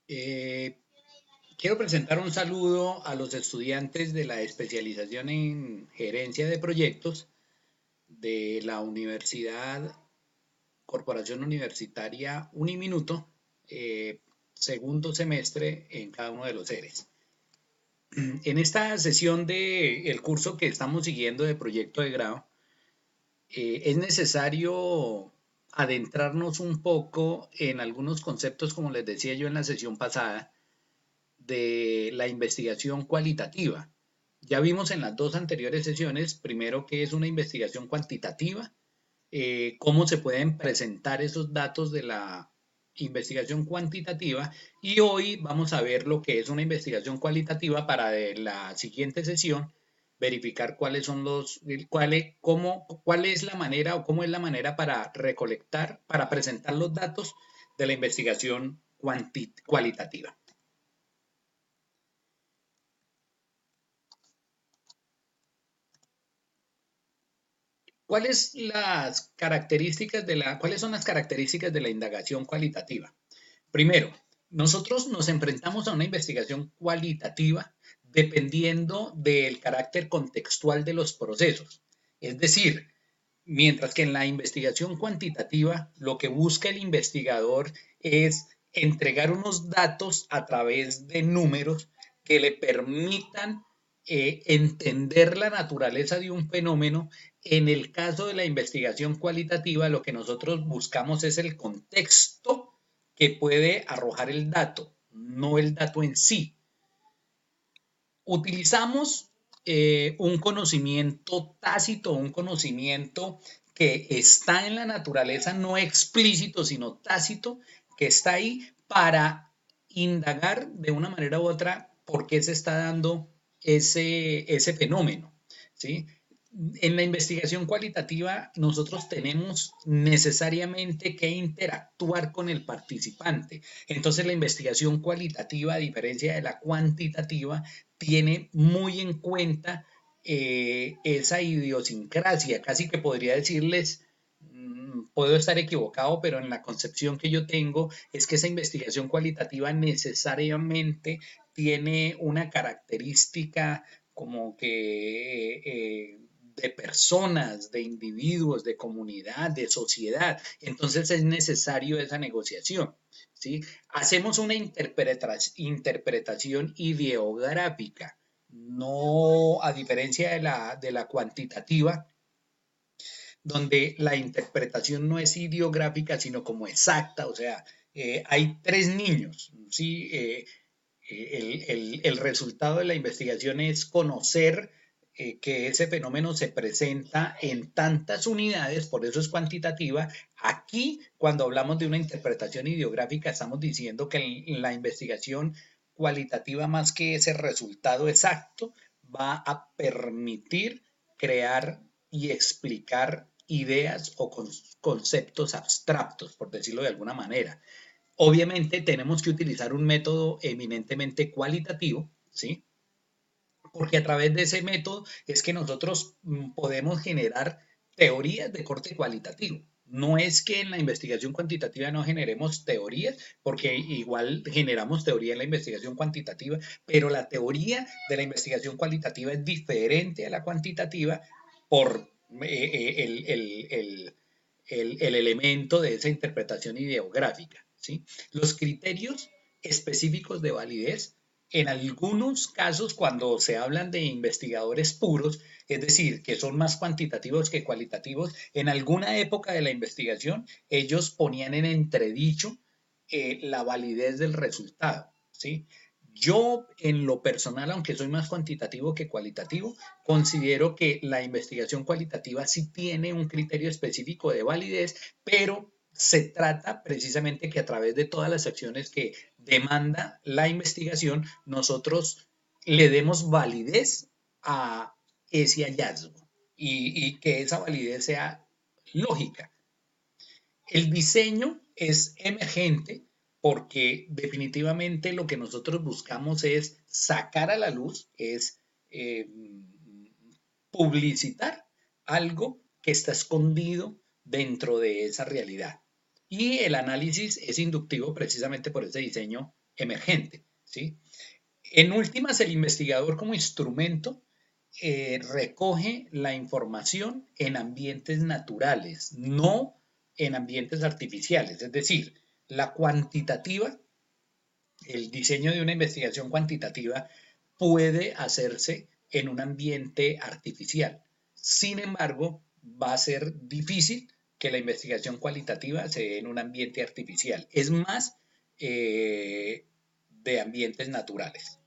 Eh, Quiero presentar un saludo a los estudiantes de la especialización en gerencia de proyectos de la Universidad Corporación Universitaria Uniminuto, segundo semestre en cada uno de los seres. En esta sesión del curso que estamos siguiendo de proyecto de grado, es necesario adentrarnos un poco en algunos conceptos, como les decía yo en la sesión pasada, de la investigación cualitativa. Ya vimos en las dos anteriores sesiones, primero, qué es una investigación cuantitativa, cómo se pueden presentar esos datos de la investigación cuantitativa, y hoy vamos a ver lo que es una investigación cualitativa para de la siguiente sesión verificar cuáles son cuál es la manera o cómo es la manera para recolectar, para presentar los datos de la investigación cualitativa. ¿Cuáles son las características de la indagación cualitativa? Primero, nosotros nos enfrentamos a una investigación cualitativa dependiendo del carácter contextual de los procesos. Es decir, mientras que en la investigación cuantitativa lo que busca el investigador es entregar unos datos a través de números que le permitan entender la naturaleza de un fenómeno. En el caso de la investigación cualitativa, lo que nosotros buscamos es el contexto que puede arrojar el dato, no el dato en sí. Utilizamos un conocimiento tácito, un conocimiento que está en la naturaleza, no explícito, sino tácito, que está ahí para indagar de una manera u otra por qué se está dando ese fenómeno, ¿sí? En la investigación cualitativa nosotros tenemos necesariamente que interactuar con el participante. Entonces la investigación cualitativa, a diferencia de la cuantitativa, tiene muy en cuenta esa idiosincrasia. Casi que podría decirles, puedo estar equivocado, pero en la concepción que yo tengo es que esa investigación cualitativa necesariamente tiene una característica como que de personas, de individuos, de comunidad, de sociedad. Entonces es necesario esa negociación, ¿sí? Hacemos una interpretación ideográfica, no a diferencia de la cuantitativa, donde la interpretación no es ideográfica, sino como exacta. O sea, hay tres niños, ¿sí? El resultado de la investigación es conocer que ese fenómeno se presenta en tantas unidades, por eso es cuantitativa. Aquí, cuando hablamos de una interpretación ideográfica, estamos diciendo que la investigación cualitativa, más que ese resultado exacto, va a permitir crear y explicar ideas o conceptos abstractos, por decirlo de alguna manera. Obviamente tenemos que utilizar un método eminentemente cualitativo, ¿sí? Porque a través de ese método es que nosotros podemos generar teorías de corte cualitativo. No es que en la investigación cuantitativa no generemos teorías, porque igual generamos teoría en la investigación cuantitativa, pero la teoría de la investigación cualitativa es diferente a la cuantitativa por el elemento de esa interpretación ideográfica, ¿sí? Los criterios específicos de validez, en algunos casos, cuando se hablan de investigadores puros, es decir, que son más cuantitativos que cualitativos, en alguna época de la investigación, ellos ponían en entredicho la validez del resultado, ¿sí? Yo, en lo personal, aunque soy más cuantitativo que cualitativo, considero que la investigación cualitativa sí tiene un criterio específico de validez, pero se trata precisamente que a través de todas las acciones que demanda la investigación, nosotros le demos validez a ese hallazgo y que esa validez sea lógica. El diseño es emergente porque definitivamente lo que nosotros buscamos es sacar a la luz, es publicitar algo que está escondido dentro de esa realidad. Y el análisis es inductivo precisamente por ese diseño emergente, ¿sí? En últimas, el investigador como instrumento recoge la información en ambientes naturales, no en ambientes artificiales. Es decir, la cuantitativa, el diseño de una investigación cuantitativa puede hacerse en un ambiente artificial. Sin embargo, va a ser difícil que la investigación cualitativa se dé en un ambiente artificial. Es más de ambientes naturales.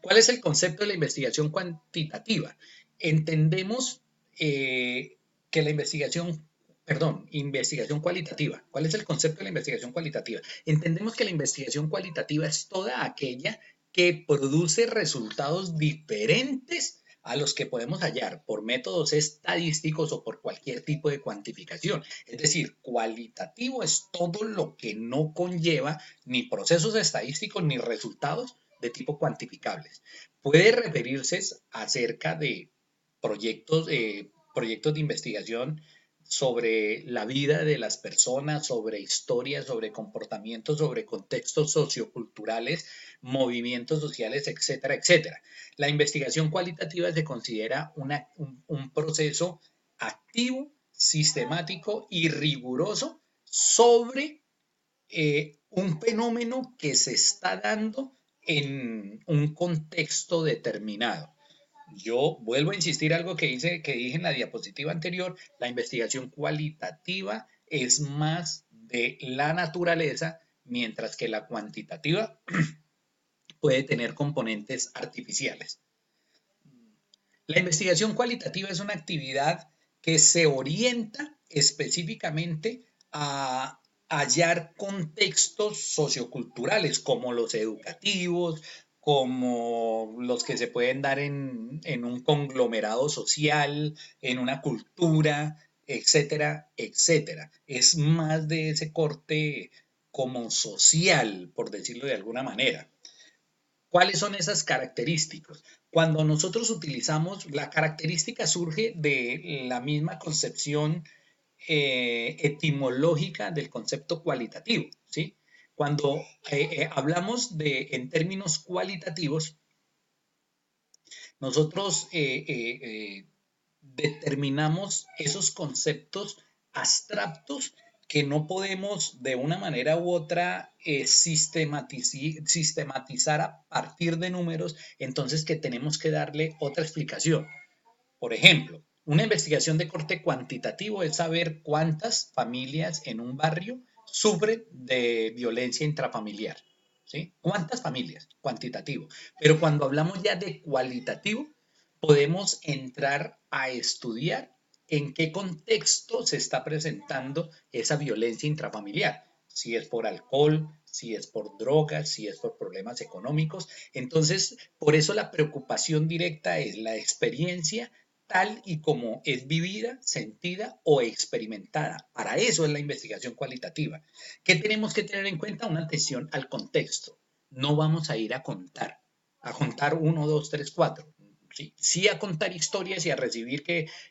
¿Cuál es el concepto de la investigación cuantitativa? Entendemos que la investigación cualitativa. ¿Cuál es el concepto de la investigación cualitativa? Entendemos que la investigación cualitativa es toda aquella que produce resultados diferentes a los que podemos hallar por métodos estadísticos o por cualquier tipo de cuantificación. Es decir, cualitativo es todo lo que no conlleva ni procesos estadísticos ni resultados de tipo cuantificables. Puede referirse acerca de proyectos de investigación sobre la vida de las personas, sobre historias, sobre comportamientos, sobre contextos socioculturales, movimientos sociales, etcétera, etcétera. La investigación cualitativa se considera un proceso activo, sistemático y riguroso sobre un fenómeno que se está dando en un contexto determinado. Yo vuelvo a insistir algo que dije en la diapositiva anterior, la investigación cualitativa es más de la naturaleza, mientras que la cuantitativa puede tener componentes artificiales. La investigación cualitativa es una actividad que se orienta específicamente a hallar contextos socioculturales como los educativos, como los que se pueden dar en un conglomerado social, en una cultura, etcétera, etcétera. Es más de ese corte como social, por decirlo de alguna manera. ¿Cuáles son esas características? Cuando nosotros utilizamos, la característica surge de la misma concepción etimológica del concepto cualitativo, ¿sí? Cuando hablamos en términos cualitativos, nosotros determinamos esos conceptos abstractos que no podemos de una manera u otra sistematizar a partir de números, entonces que tenemos que darle otra explicación. Por ejemplo, una investigación de corte cuantitativo es saber cuántas familias en un barrio sufren de violencia intrafamiliar. ¿Sí? ¿Cuántas familias? Cuantitativo. Pero cuando hablamos ya de cualitativo, podemos entrar a estudiar en qué contexto se está presentando esa violencia intrafamiliar. Si es por alcohol, si es por drogas, si es por problemas económicos. Entonces, por eso la preocupación directa es la experiencia tal y como es vivida, sentida o experimentada. Para eso es la investigación cualitativa. ¿Qué tenemos que tener en cuenta? Una atención al contexto. No vamos a ir a contar 1, 2, 3, 4. Sí, sí a contar historias y a recibir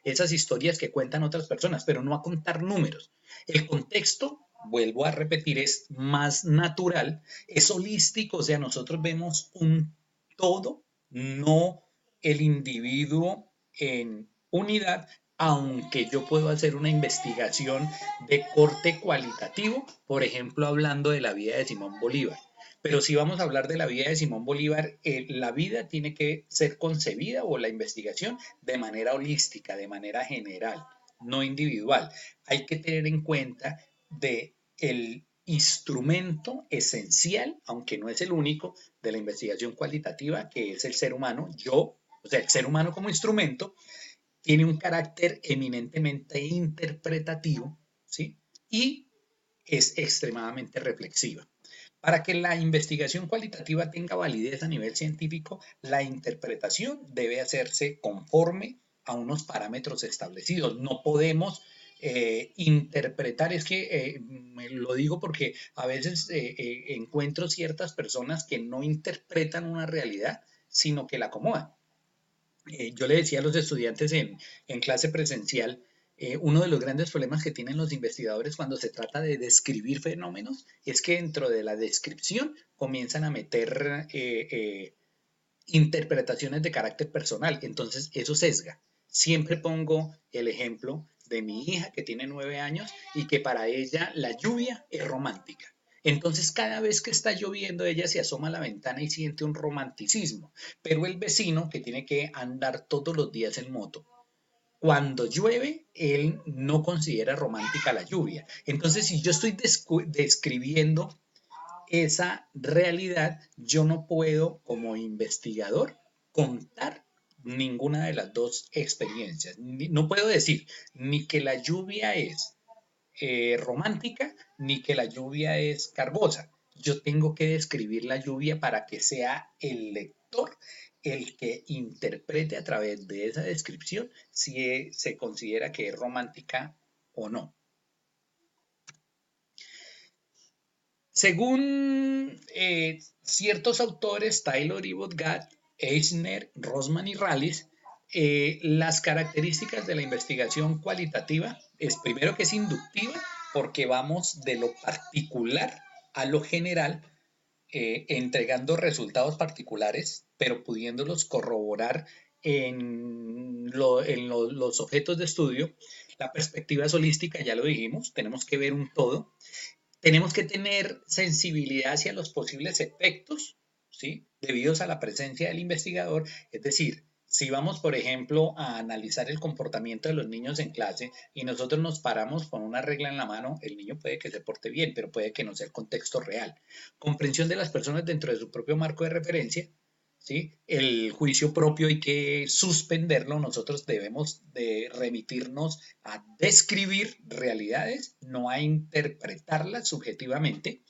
esas historias que cuentan otras personas, pero no a contar números. El contexto, vuelvo a repetir, es más natural, es holístico, o sea, nosotros vemos un todo, no el individuo en unidad, aunque yo puedo hacer una investigación de corte cualitativo, por ejemplo, hablando de la vida de Simón Bolívar. Pero si vamos a hablar de la vida de Simón Bolívar, la vida tiene que ser concebida o la investigación de manera holística, de manera general, no individual. Hay que tener en cuenta de el instrumento esencial, aunque no es el único, de la investigación cualitativa, que es el ser humano. O sea, el ser humano como instrumento tiene un carácter eminentemente interpretativo, ¿sí? Y es extremadamente reflexiva. Para que la investigación cualitativa tenga validez a nivel científico, la interpretación debe hacerse conforme a unos parámetros establecidos. No podemos interpretar, es que lo digo porque a veces encuentro ciertas personas que no interpretan una realidad, sino que la acomodan. Yo le decía a los estudiantes en clase presencial, uno de los grandes problemas que tienen los investigadores cuando se trata de describir fenómenos es que dentro de la descripción comienzan a meter interpretaciones de carácter personal, entonces eso sesga. Siempre pongo el ejemplo de mi hija que tiene 9 años y que para ella la lluvia es romántica. Entonces cada vez que está lloviendo ella se asoma a la ventana y siente un romanticismo, pero el vecino que tiene que andar todos los días en moto, cuando llueve, él no considera romántica la lluvia. Entonces, si yo estoy describiendo esa realidad, yo no puedo como investigador contar ninguna de las dos experiencias. No puedo decir ni que la lluvia es romántica ni que la lluvia es cargosa. Yo tengo que describir la lluvia para que sea el lector el que interprete a través de esa descripción si se considera que es romántica o no. Según ciertos autores, Taylor y Botgat, Eisner, Rosman y Rallis, las características de la investigación cualitativa es primero que es inductiva, porque vamos de lo particular a lo general, entregando resultados particulares, pero pudiéndolos corroborar los objetos de estudio. La perspectiva es holística, ya lo dijimos, tenemos que ver un todo. Tenemos que tener sensibilidad hacia los posibles efectos, ¿sí? Debidos a la presencia del investigador. Es decir, si vamos, por ejemplo, a analizar el comportamiento de los niños en clase y nosotros nos paramos con una regla en la mano, el niño puede que se porte bien, pero puede que no sea el contexto real. Comprensión de las personas dentro de su propio marco de referencia, ¿sí? El juicio propio hay que suspenderlo, nosotros debemos de remitirnos a describir realidades, no a interpretarlas subjetivamente.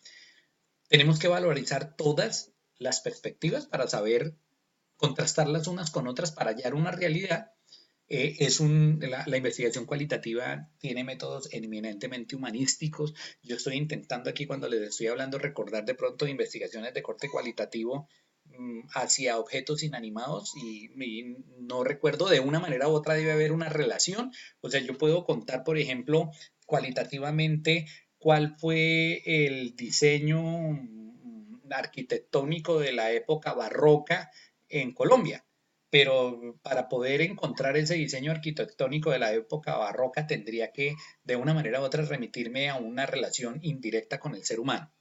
Tenemos que valorizar todas las perspectivas para saber contrastarlas unas con otras para hallar una realidad. La investigación cualitativa tiene métodos eminentemente humanísticos. Yo estoy intentando aquí, cuando les estoy hablando, recordar de pronto investigaciones de corte cualitativo hacia objetos inanimados y no recuerdo, de una manera u otra debe haber una relación. O sea, yo puedo contar, por ejemplo, cualitativamente cuál fue el diseño arquitectónico de la época barroca en Colombia, pero para poder encontrar ese diseño arquitectónico de la época barroca tendría que de una manera u otra remitirme a una relación indirecta con el ser humano.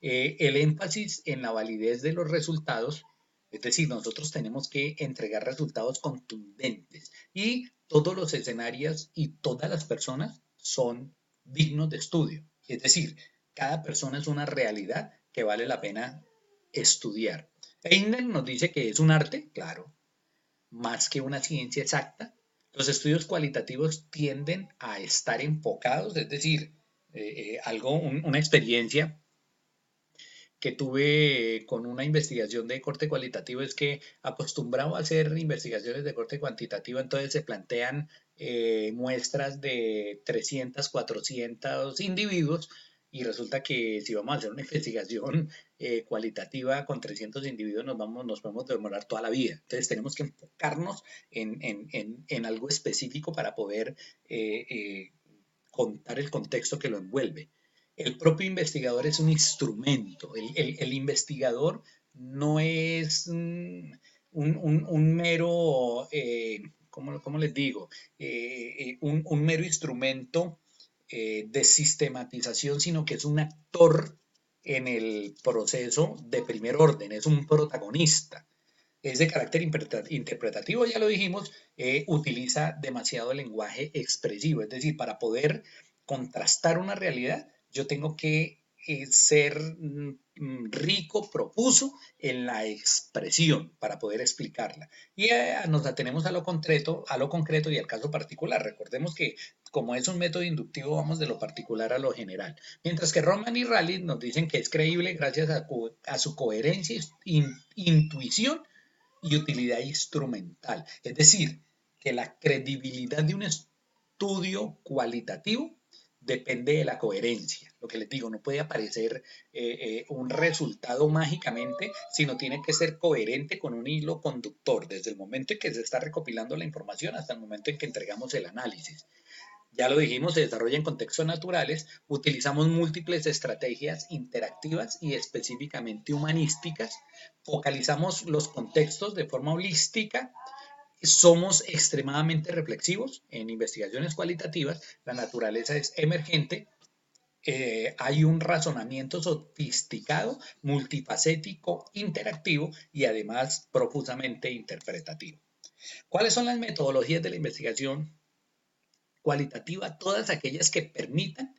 El énfasis en la validez de los resultados, es decir, nosotros tenemos que entregar resultados contundentes y todos los escenarios y todas las personas son dignos de estudio. Es decir, cada persona es una realidad que vale la pena estudiar. Einer nos dice que es un arte, claro, más que una ciencia exacta. Los estudios cualitativos tienden a estar enfocados, es decir, una experiencia que tuve con una investigación de corte cualitativo es que acostumbrado a hacer investigaciones de corte cuantitativo, entonces se plantean muestras de 300, 400 individuos y resulta que si vamos a hacer una investigación cualitativa con 300 individuos nos podemos demorar toda la vida. Entonces tenemos que enfocarnos en algo específico para poder contar el contexto que lo envuelve. El propio investigador es un instrumento. El investigador no es un mero, ¿cómo les digo? Un mero instrumento de sistematización, sino que es un actor en el proceso de primer orden, es un protagonista. Es de carácter interpretativo, ya lo dijimos, utiliza demasiado el lenguaje expresivo, es decir, para poder contrastar una realidad, yo tengo que ser rico, profuso en la expresión para poder explicarla. Y nos atenemos a lo concreto y al caso particular. Recordemos que como es un método inductivo, vamos de lo particular a lo general. Mientras que Roman y Raleigh nos dicen que es creíble gracias a su coherencia e intuición y utilidad instrumental. Es decir, que la credibilidad de un estudio cualitativo depende de la coherencia. Lo que les digo, no puede aparecer un resultado mágicamente, sino tiene que ser coherente con un hilo conductor, desde el momento en que se está recopilando la información hasta el momento en que entregamos el análisis. Ya lo dijimos, se desarrolla en contextos naturales, utilizamos múltiples estrategias interactivas y específicamente humanísticas, focalizamos los contextos de forma holística, somos extremadamente reflexivos en investigaciones cualitativas, la naturaleza es emergente, hay un razonamiento sofisticado, multifacético, interactivo y además profusamente interpretativo. ¿Cuáles son las metodologías de la investigación cualitativa? Todas aquellas que permitan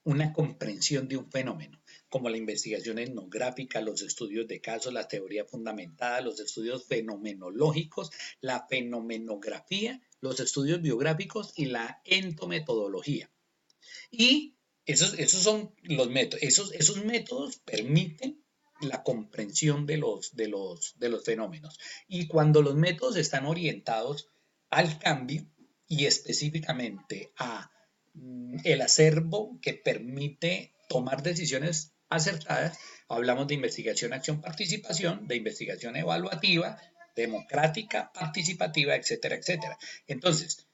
una comprensión de un fenómeno, como la investigación etnográfica, los estudios de casos, la teoría fundamentada, los estudios fenomenológicos, la fenomenografía, los estudios biográficos y la entometodología. Y esos son los métodos. Esos métodos permiten la comprensión de los fenómenos. Y cuando los métodos están orientados al cambio y específicamente a el acervo que permite tomar decisiones acertadas, hablamos de investigación, acción, participación, de investigación evaluativa, democrática, participativa, etcétera, etcétera. Entonces,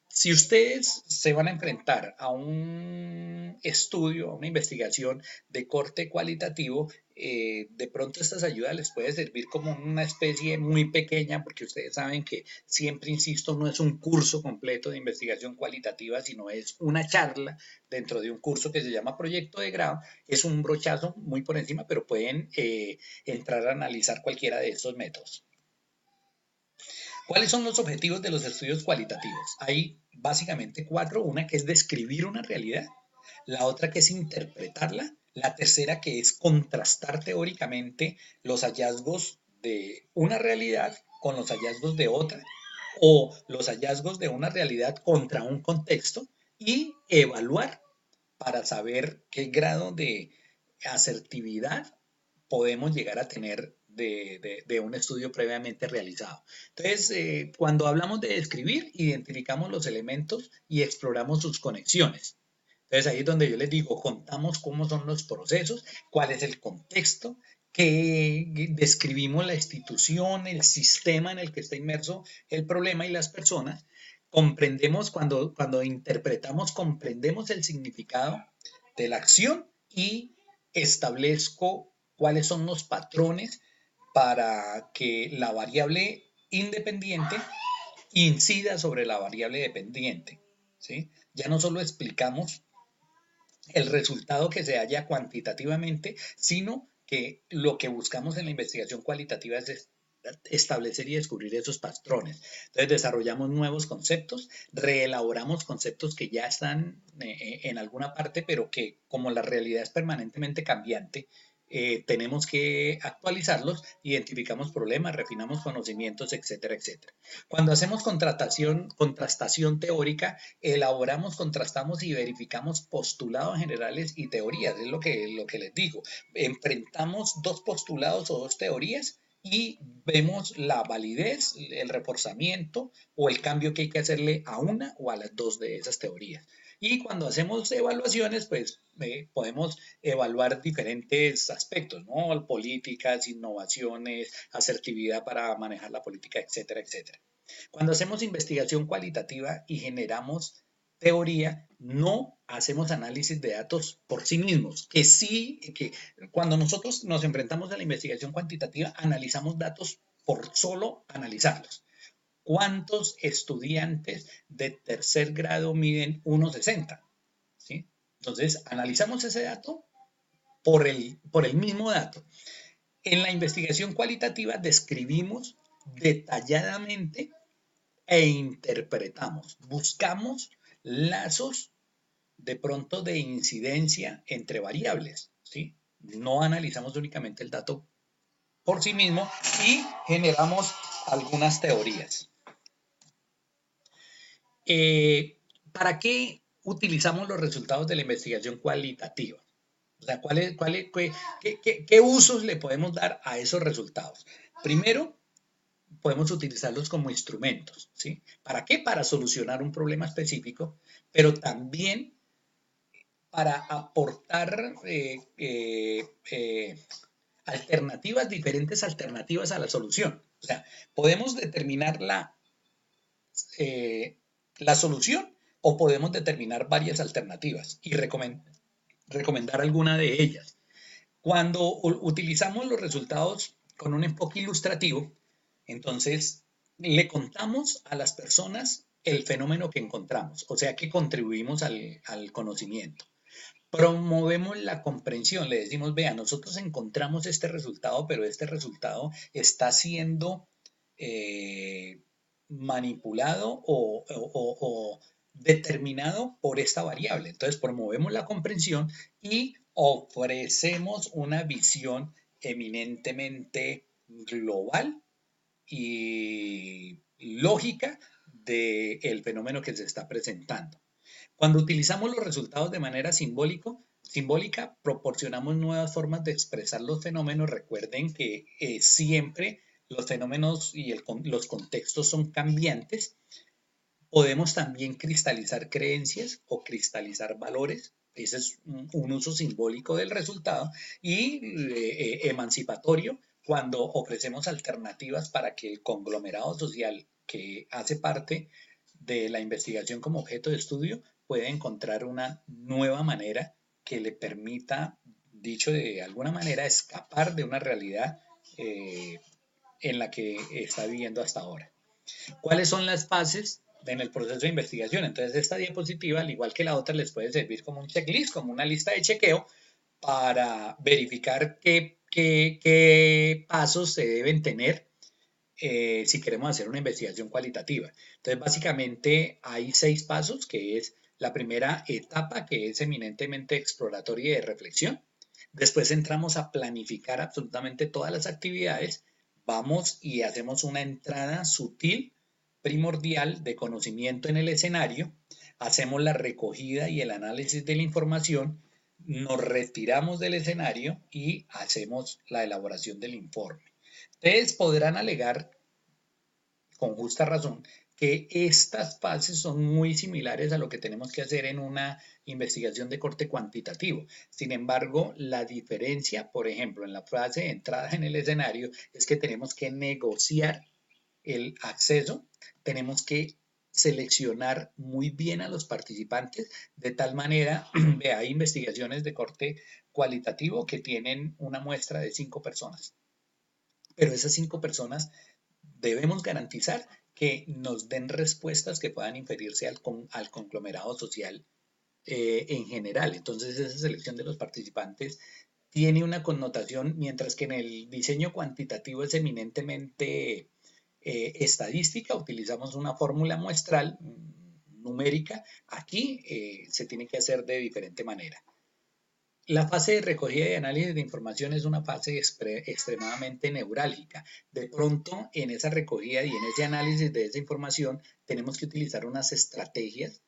si ustedes se van a enfrentar a un estudio, a una investigación de corte cualitativo, de pronto estas ayudas les puede servir como una especie muy pequeña, porque ustedes saben que siempre, insisto, no es un curso completo de investigación cualitativa, sino es una charla dentro de un curso que se llama proyecto de grado. Es un brochazo muy por encima, pero pueden entrar a analizar cualquiera de estos métodos. ¿Cuáles son los objetivos de los estudios cualitativos? Hay básicamente cuatro. Una que es describir una realidad, la otra que es interpretarla, la tercera que es contrastar teóricamente los hallazgos de una realidad con los hallazgos de otra o los hallazgos de una realidad contra un contexto y evaluar para saber qué grado de asertividad podemos llegar a tener de un estudio previamente realizado. Entonces, cuando hablamos de describir, identificamos los elementos y exploramos sus conexiones. Entonces, ahí es donde yo les digo, contamos cómo son los procesos, cuál es el contexto, que describimos la institución, el sistema en el que está inmerso el problema y las personas. Comprendemos, cuando interpretamos, comprendemos el significado de la acción y establezco cuáles son los patrones para que la variable independiente incida sobre la variable dependiente, ¿sí? Ya no solo explicamos el resultado que se halla cuantitativamente, sino que lo que buscamos en la investigación cualitativa es establecer y descubrir esos patrones. Entonces desarrollamos nuevos conceptos, reelaboramos conceptos que ya están en alguna parte, pero que como la realidad es permanentemente cambiante, tenemos que actualizarlos, identificamos problemas, refinamos conocimientos, etcétera, etcétera. Cuando hacemos contrastación teórica, elaboramos, contrastamos y verificamos postulados generales y teorías, es lo que les digo. Enfrentamos dos postulados o dos teorías y vemos la validez, el reforzamiento o el cambio que hay que hacerle a una o a las dos de esas teorías. Y cuando hacemos evaluaciones, pues podemos evaluar diferentes aspectos, ¿no? Políticas, innovaciones, asertividad para manejar la política, etcétera, etcétera. Cuando hacemos investigación cualitativa y generamos teoría, no hacemos análisis de datos por sí mismos, que sí, que cuando nosotros nos enfrentamos a la investigación cuantitativa, analizamos datos por solo analizarlos. ¿Cuántos estudiantes de tercer grado miden 1,60? ¿Sí? Entonces, analizamos ese dato por el mismo dato. En la investigación cualitativa describimos detalladamente e interpretamos, buscamos lazos de pronto de incidencia entre variables, ¿sí? No analizamos únicamente el dato por sí mismo y generamos algunas teorías. ¿Para qué utilizamos los resultados de la investigación cualitativa? O sea, ¿qué usos le podemos dar a esos resultados? Primero, podemos utilizarlos como instrumentos, ¿sí? ¿Para qué? Para solucionar un problema específico, pero también para aportar diferentes alternativas a la solución. O sea, podemos determinar la solución o podemos determinar varias alternativas y recomendar alguna de ellas. Cuando utilizamos los resultados con un enfoque ilustrativo, entonces le contamos a las personas el fenómeno que encontramos, o sea que contribuimos al conocimiento. Promovemos la comprensión, le decimos, vea, nosotros encontramos este resultado, pero este resultado está siendo manipulado o determinado por esta variable. Entonces promovemos la comprensión y ofrecemos una visión eminentemente global y lógica del fenómeno que se está presentando. Cuando utilizamos los resultados de manera simbólica, proporcionamos nuevas formas de expresar los fenómenos. Recuerden que siempre los fenómenos y los contextos son cambiantes. Podemos también cristalizar creencias o cristalizar valores. Ese es un uso simbólico del resultado. Y emancipatorio, cuando ofrecemos alternativas para que el conglomerado social que hace parte de la investigación como objeto de estudio pueda encontrar una nueva manera que le permita, dicho de alguna manera, escapar de una realidad en la que está viviendo hasta ahora. ¿Cuáles son las fases en el proceso de investigación? Entonces, esta diapositiva, al igual que la otra, les puede servir como un checklist, como una lista de chequeo para verificar qué pasos se deben tener si queremos hacer una investigación cualitativa. Entonces, básicamente hay 6 pasos, que es la primera etapa, que es eminentemente exploratoria y de reflexión. Después entramos a planificar absolutamente todas las actividades. Vamos y hacemos una entrada sutil, primordial, de conocimiento en el escenario. Hacemos la recogida y el análisis de la información. Nos retiramos del escenario y hacemos la elaboración del informe. Ustedes podrán alegar, con justa razón, que estas fases son muy similares a lo que tenemos que hacer en una investigación de corte cuantitativo. Sin embargo, la diferencia, por ejemplo, en la fase de entrada en el escenario, es que tenemos que negociar el acceso, tenemos que seleccionar muy bien a los participantes, de tal manera, hay investigaciones de corte cualitativo que tienen una muestra de 5 personas. Pero esas 5 personas debemos garantizar que nos den respuestas que puedan inferirse al conglomerado social en general. Entonces, esa selección de los participantes tiene una connotación, mientras que en el diseño cuantitativo es eminentemente estadística, utilizamos una fórmula muestral numérica. Aquí se tiene que hacer de diferente manera. La fase de recogida y análisis de información es una fase extremadamente neurálgica. De pronto, en esa recogida y en ese análisis de esa información, tenemos que utilizar unas estrategias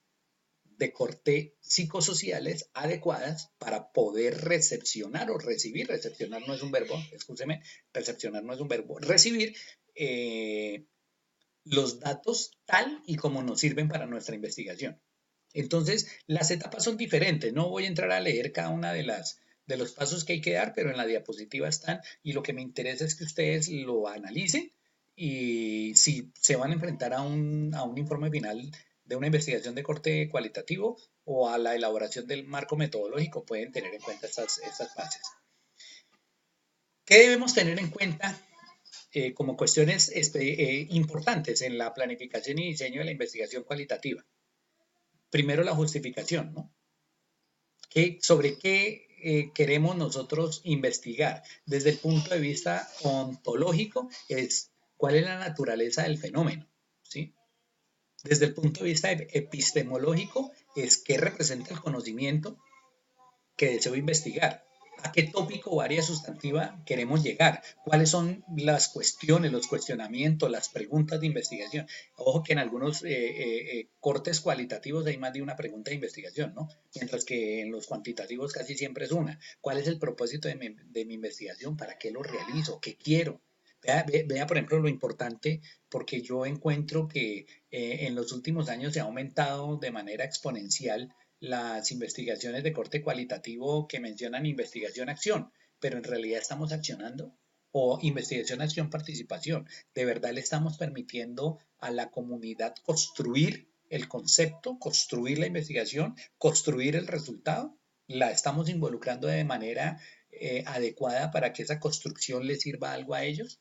de corte psicosociales adecuadas para poder recepcionar o recibir. Recepcionar no es un verbo, escúcheme, recepcionar no es un verbo. Recibir los datos tal y como nos sirven para nuestra investigación. Entonces, las etapas son diferentes. No voy a entrar a leer cada una de los pasos que hay que dar, pero en la diapositiva están y lo que me interesa es que ustedes lo analicen y si se van a enfrentar a un informe final de una investigación de corte cualitativo o a la elaboración del marco metodológico, pueden tener en cuenta estas fases. ¿Qué debemos tener en cuenta como cuestiones importantes en la planificación y diseño de la investigación cualitativa? Primero, la justificación, ¿no? ¿Sobre qué queremos nosotros investigar? Desde el punto de vista ontológico, es cuál es la naturaleza del fenómeno, ¿sí? Desde el punto de vista epistemológico, es qué representa el conocimiento que deseo investigar. ¿A qué tópico o área sustantiva queremos llegar? ¿Cuáles son las cuestiones, los cuestionamientos, las preguntas de investigación? Ojo que en algunos cortes cualitativos hay más de una pregunta de investigación, ¿no? Mientras que en los cuantitativos casi siempre es una. ¿Cuál es el propósito de mi investigación? ¿Para qué lo realizo? ¿Qué quiero? Vea, por ejemplo, lo importante, porque yo encuentro que en los últimos años se ha aumentado de manera exponencial las investigaciones de corte cualitativo que mencionan investigación-acción, pero en realidad estamos accionando o investigación-acción-participación. De verdad le estamos permitiendo a la comunidad construir el concepto, construir la investigación, construir el resultado, la estamos involucrando de manera adecuada para que esa construcción les sirva algo a ellos.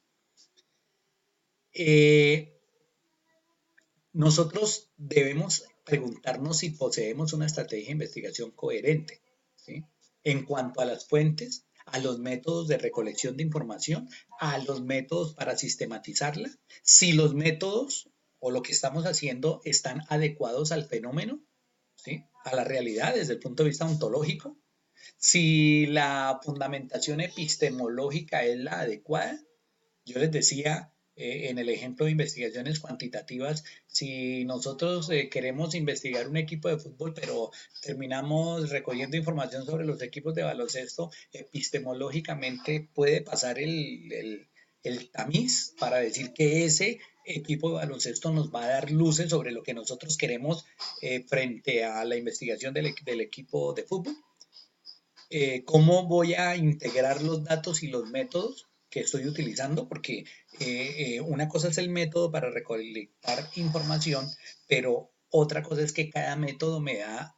Nosotros debemos preguntarnos si poseemos una estrategia de investigación coherente, ¿sí? En cuanto a las fuentes, a los métodos de recolección de información, a los métodos para sistematizarla, si los métodos o lo que estamos haciendo están adecuados al fenómeno, ¿sí? A la realidad desde el punto de vista ontológico, si la fundamentación epistemológica es la adecuada. Yo les decía en el ejemplo de investigaciones cuantitativas, si nosotros queremos investigar un equipo de fútbol, pero terminamos recogiendo información sobre los equipos de baloncesto, epistemológicamente puede pasar el tamiz para decir que ese equipo de baloncesto nos va a dar luces sobre lo que nosotros queremos frente a la investigación del equipo de fútbol. ¿Cómo voy a integrar los datos y los métodos que estoy utilizando? Porque una cosa es el método para recolectar información, pero otra cosa es que cada método me da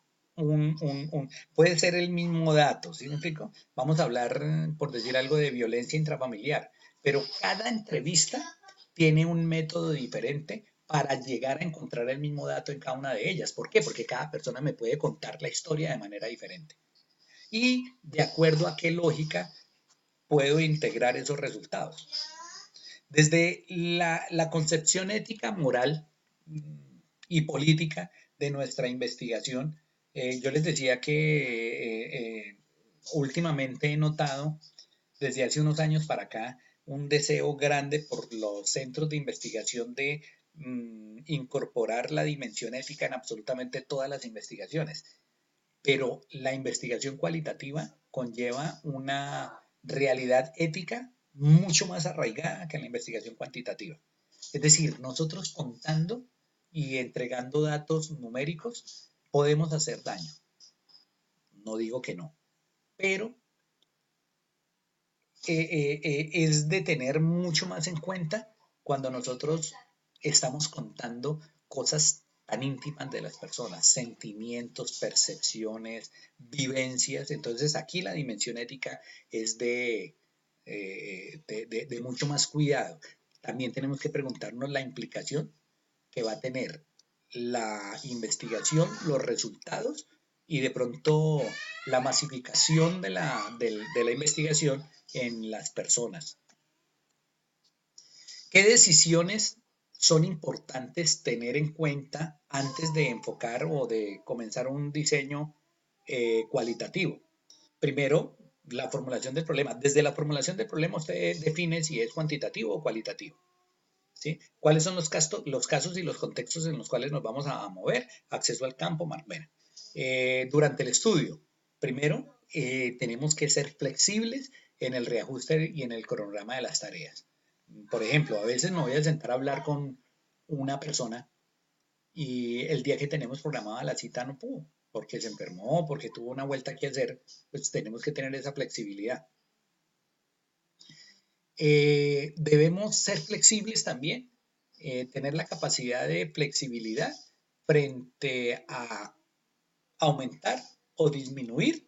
puede ser el mismo dato, ¿sí me explico? Vamos a hablar, por decir algo, de violencia intrafamiliar, pero cada entrevista tiene un método diferente para llegar a encontrar el mismo dato en cada una de ellas. ¿Por qué? Porque cada persona me puede contar la historia de manera diferente y de acuerdo a qué lógica puedo integrar esos resultados. Desde la concepción ética, moral y política de nuestra investigación, yo les decía que últimamente he notado desde hace unos años para acá un deseo grande por los centros de investigación de incorporar la dimensión ética en absolutamente todas las investigaciones. Pero la investigación cualitativa conlleva una realidad ética mucho más arraigada que la investigación cuantitativa. Es decir, nosotros contando y entregando datos numéricos podemos hacer daño. No digo que no, pero es de tener mucho más en cuenta cuando nosotros estamos contando cosas tan íntimas de las personas, sentimientos, percepciones, vivencias. Entonces aquí la dimensión ética es de mucho más cuidado. También tenemos que preguntarnos la implicación que va a tener la investigación, los resultados y de pronto la masificación de la investigación en las personas. ¿Qué decisiones son importantes tener en cuenta antes de enfocar o de comenzar un diseño cualitativo? Primero, la formulación del problema. Desde la formulación del problema usted define si es cuantitativo o cualitativo. ¿Sí? ¿Cuáles son los casos y los contextos en los cuales nos vamos a mover? Acceso al campo, bueno. Durante el estudio, primero, tenemos que ser flexibles en el reajuste y en el cronograma de las tareas. Por ejemplo, a veces me voy a sentar a hablar con una persona y el día que tenemos programada la cita no pudo, porque se enfermó, porque tuvo una vuelta que hacer, pues tenemos que tener esa flexibilidad. Debemos ser flexibles también, tener la capacidad de flexibilidad frente a aumentar o disminuir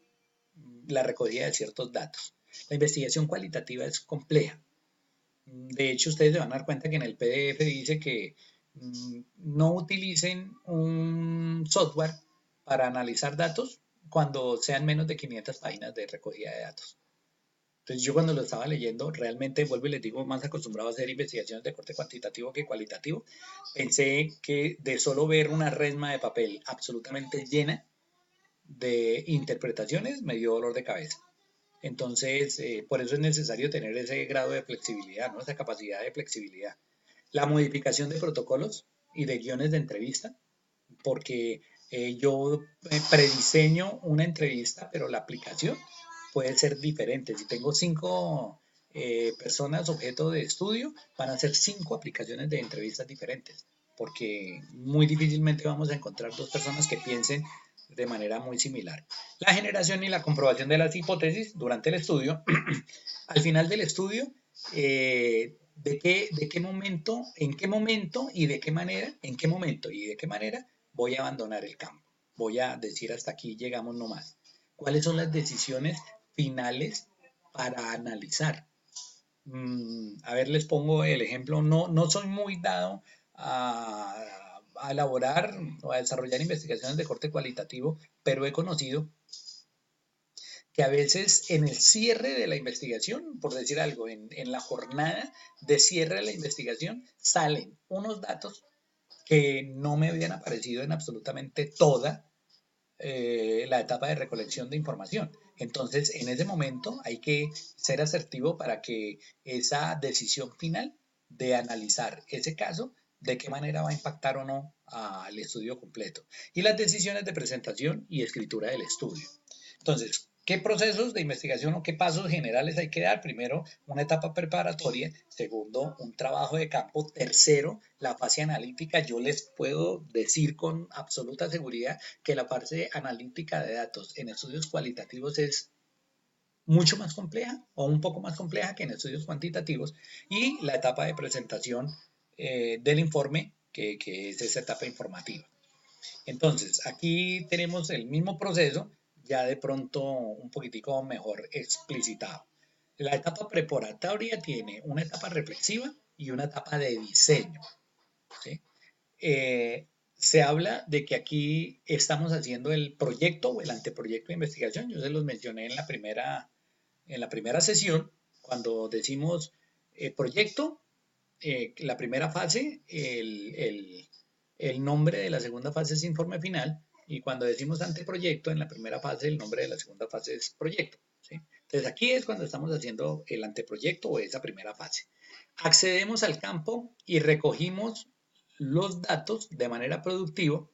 la recogida de ciertos datos. La investigación cualitativa es compleja. De hecho, ustedes se van a dar cuenta que en el PDF dice que no utilicen un software para analizar datos cuando sean menos de 500 páginas de recogida de datos. Entonces yo cuando lo estaba leyendo, realmente vuelvo y les digo, más acostumbrado a hacer investigaciones de corte cuantitativo que cualitativo, pensé que de solo ver una resma de papel absolutamente llena de interpretaciones me dio dolor de cabeza. Entonces, por eso es necesario tener ese grado de flexibilidad, ¿no? Esa capacidad de flexibilidad. La modificación de protocolos y de guiones de entrevista, porque yo prediseño una entrevista, pero la aplicación puede ser diferente. Si tengo 5 personas objeto de estudio, van a ser 5 aplicaciones de entrevistas diferentes, porque muy difícilmente vamos a encontrar 2 personas que piensen de manera muy similar. La generación y la comprobación de las hipótesis durante el estudio. Al final del estudio, de qué momento, en qué momento y de qué manera, en qué momento y de qué manera voy a abandonar el campo. Voy a decir hasta aquí llegamos nomás. ¿Cuáles son las decisiones finales para analizar? A ver, les pongo el ejemplo. No soy muy dado a elaborar o a desarrollar investigaciones de corte cualitativo, pero he conocido que a veces en el cierre de la investigación, por decir algo, en la jornada de cierre de la investigación, salen unos datos que no me habían aparecido en absolutamente toda la etapa de recolección de información. Entonces, en ese momento hay que ser asertivo para que esa decisión final de analizar ese caso, de qué manera va a impactar o no al estudio completo. Y las decisiones de presentación y escritura del estudio. Entonces, ¿qué procesos de investigación o qué pasos generales hay que dar? Primero, una etapa preparatoria. Segundo, un trabajo de campo. Tercero, la fase analítica. Yo les puedo decir con absoluta seguridad que la fase analítica de datos en estudios cualitativos es mucho más compleja o un poco más compleja que en estudios cuantitativos. Y la etapa de presentación del informe, que es esa etapa informativa. Entonces, aquí tenemos el mismo proceso, ya de pronto un poquitico mejor explicitado. La etapa preparatoria tiene una etapa reflexiva y una etapa de diseño. ¿Sí? Se habla de que aquí estamos haciendo el proyecto o el anteproyecto de investigación. Yo se los mencioné en la primera sesión, cuando decimos proyecto, la primera fase, el nombre de la segunda fase es informe final, y cuando decimos anteproyecto, en la primera fase el nombre de la segunda fase es proyecto. ¿Sí? Entonces aquí es cuando estamos haciendo el anteproyecto o esa primera fase. Accedemos al campo y recogimos los datos de manera productiva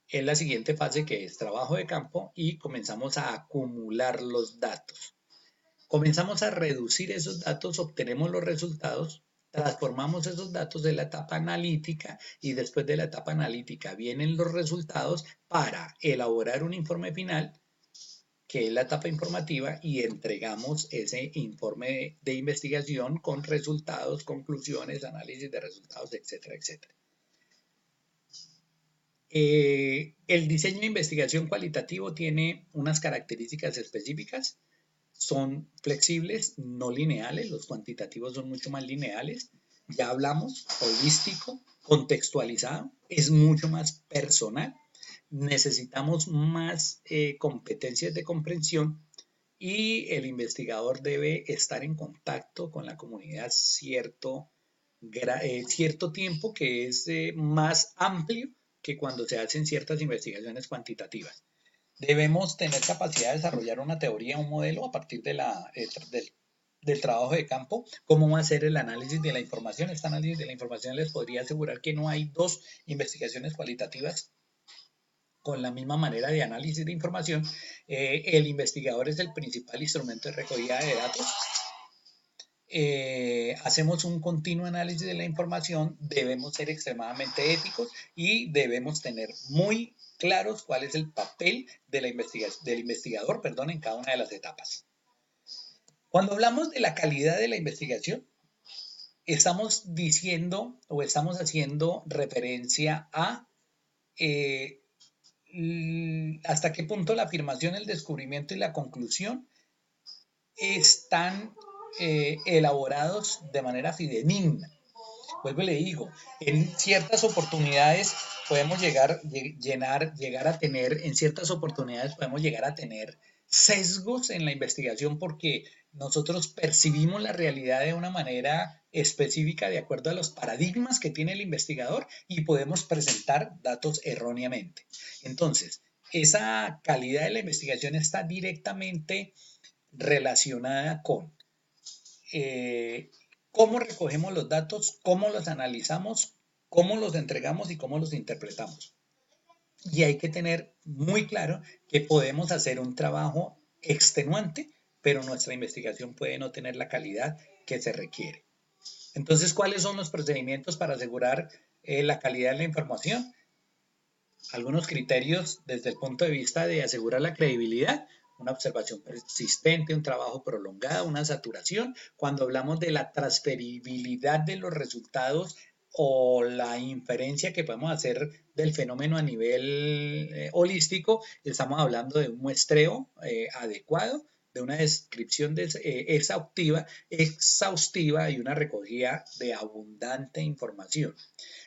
en la siguiente fase, que es trabajo de campo, y comenzamos a acumular los datos. Comenzamos a reducir esos datos, obtenemos los resultados, transformamos esos datos en la etapa analítica y después de la etapa analítica vienen los resultados para elaborar un informe final, que es la etapa informativa, y entregamos ese informe de investigación con resultados, conclusiones, análisis de resultados, etcétera, etcétera. El diseño de investigación cualitativo tiene unas características específicas. Son flexibles, no lineales, los cuantitativos son mucho más lineales. Ya hablamos, holístico, contextualizado, es mucho más personal. Necesitamos más competencias de comprensión y el investigador debe estar en contacto con la comunidad cierto tiempo, que es más amplio que cuando se hacen ciertas investigaciones cuantitativas. Debemos tener capacidad de desarrollar una teoría, un modelo a partir del trabajo de campo. ¿Cómo va a ser el análisis de la información? Este análisis de la información les podría asegurar que no hay dos investigaciones cualitativas con la misma manera de análisis de información. El investigador es el principal instrumento de recogida de datos. Hacemos un continuo análisis de la información, debemos ser extremadamente éticos y debemos tener muy claros cuál es el papel de del investigador, en cada una de las etapas. Cuando hablamos de la calidad de la investigación, estamos diciendo o estamos haciendo referencia a hasta qué punto la afirmación, el descubrimiento y la conclusión están elaborados de manera fidedigna. Vuelvo y le digo, en ciertas oportunidades podemos llegar a tener, en ciertas oportunidades podemos llegar a tener sesgos en la investigación porque nosotros percibimos la realidad de una manera específica de acuerdo a los paradigmas que tiene el investigador y podemos presentar datos erróneamente. Entonces, esa calidad de la investigación está directamente relacionada con cómo recogemos los datos, cómo los analizamos, cómo los entregamos y cómo los interpretamos. Y hay que tener muy claro que podemos hacer un trabajo extenuante, pero nuestra investigación puede no tener la calidad que se requiere. Entonces, ¿cuáles son los procedimientos para asegurar la calidad de la información? Algunos criterios desde el punto de vista de asegurar la credibilidad: una observación persistente, un trabajo prolongado, una saturación. Cuando hablamos de la transferibilidad de los resultados o la inferencia que podemos hacer del fenómeno a nivel holístico, estamos hablando de un muestreo adecuado, de una descripción exhaustiva y una recogida de abundante información.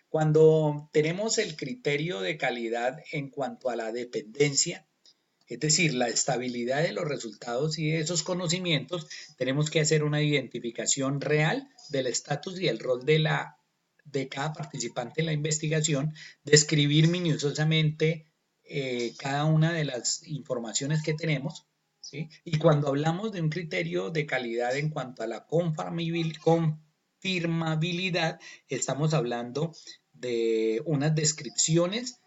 Cuando tenemos el criterio de calidad en cuanto a la dependencia, es decir, la estabilidad de los resultados y de esos conocimientos, tenemos que hacer una identificación real del estatus y el rol de cada participante en la investigación, describir minuciosamente cada una de las informaciones que tenemos, ¿sí? Y cuando hablamos de un criterio de calidad en cuanto a la confirmabilidad, estamos hablando de unas descripciones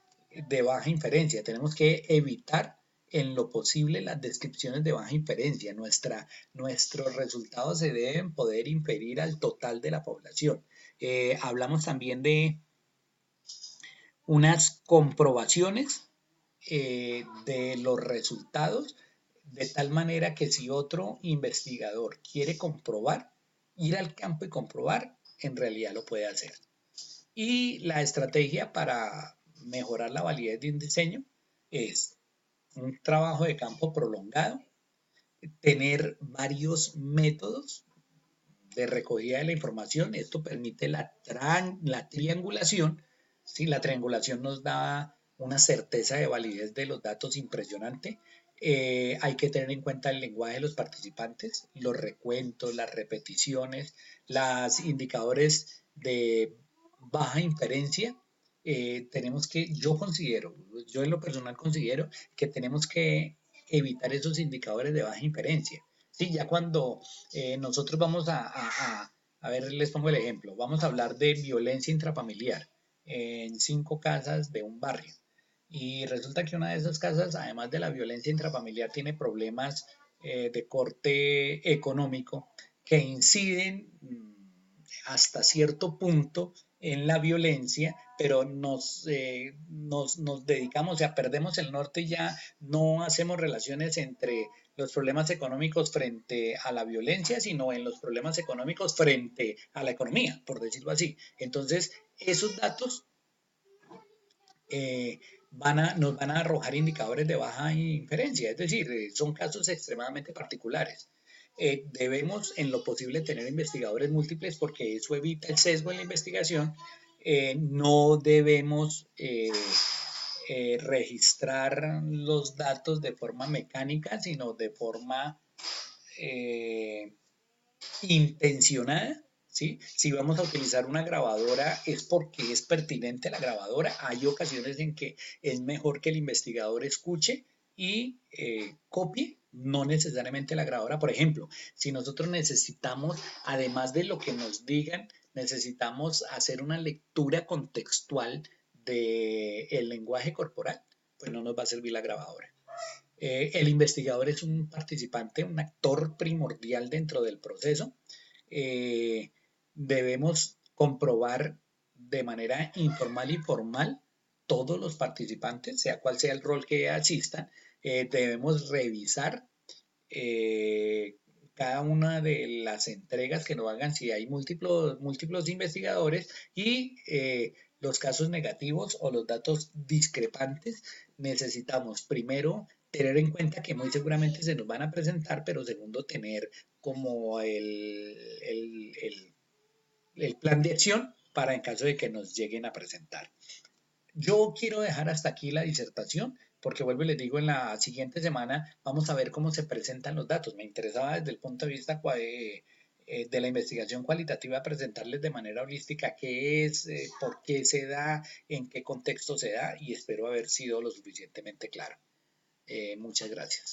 de baja inferencia. Tenemos que evitar en lo posible las descripciones de baja inferencia. Nuestros resultados se deben poder inferir al total de la población. Hablamos también de unas comprobaciones de los resultados, de tal manera que si otro investigador quiere comprobar, ir al campo y comprobar, en realidad lo puede hacer. Y la estrategia para mejorar la validez de un diseño es un trabajo de campo prolongado, tener varios métodos de recogida de la información. Esto permite la triangulación. ¿Sí? La triangulación nos da una certeza de validez de los datos impresionante. Hay que tener en cuenta el lenguaje de los participantes, los recuentos, las repeticiones, los indicadores de baja inferencia. Yo en lo personal considero que tenemos que evitar esos indicadores de baja inferencia. Sí, ya cuando nosotros vamos a ver, les pongo el ejemplo, vamos a hablar de violencia intrafamiliar en 5 casas de un barrio. Y resulta que una de esas casas, además de la violencia intrafamiliar, tiene problemas de corte económico que inciden hasta cierto punto en la violencia, pero nos dedicamos, o sea, perdemos el norte y ya no hacemos relaciones entre los problemas económicos frente a la violencia, sino en los problemas económicos frente a la economía, por decirlo así. Entonces, esos datos nos van a arrojar indicadores de baja inferencia, es decir, son casos extremadamente particulares. Debemos en lo posible tener investigadores múltiples porque eso evita el sesgo en la investigación. No debemos registrar los datos de forma mecánica, sino de forma intencionada. ¿Sí? Si vamos a utilizar una grabadora es porque es pertinente la grabadora. Hay ocasiones en que es mejor que el investigador escuche y copie, no necesariamente la grabadora. Por ejemplo, si nosotros necesitamos, además de lo que nos digan, necesitamos hacer una lectura contextual del lenguaje corporal, pues no nos va a servir la grabadora. El investigador es un participante, un actor primordial dentro del proceso. Debemos comprobar de manera informal y formal todos los participantes, sea cual sea el rol que asistan. Debemos revisar cada una de las entregas que nos hagan si hay múltiplos investigadores y los casos negativos o los datos discrepantes. Necesitamos primero tener en cuenta que muy seguramente se nos van a presentar, pero segundo, tener como el plan de acción para en caso de que nos lleguen a presentar. Yo quiero dejar hasta aquí la disertación porque vuelvo y les digo, en la siguiente semana vamos a ver cómo se presentan los datos. Me interesaba desde el punto de vista de la investigación cualitativa presentarles de manera holística qué es, por qué se da, en qué contexto se da y espero haber sido lo suficientemente claro. Muchas gracias.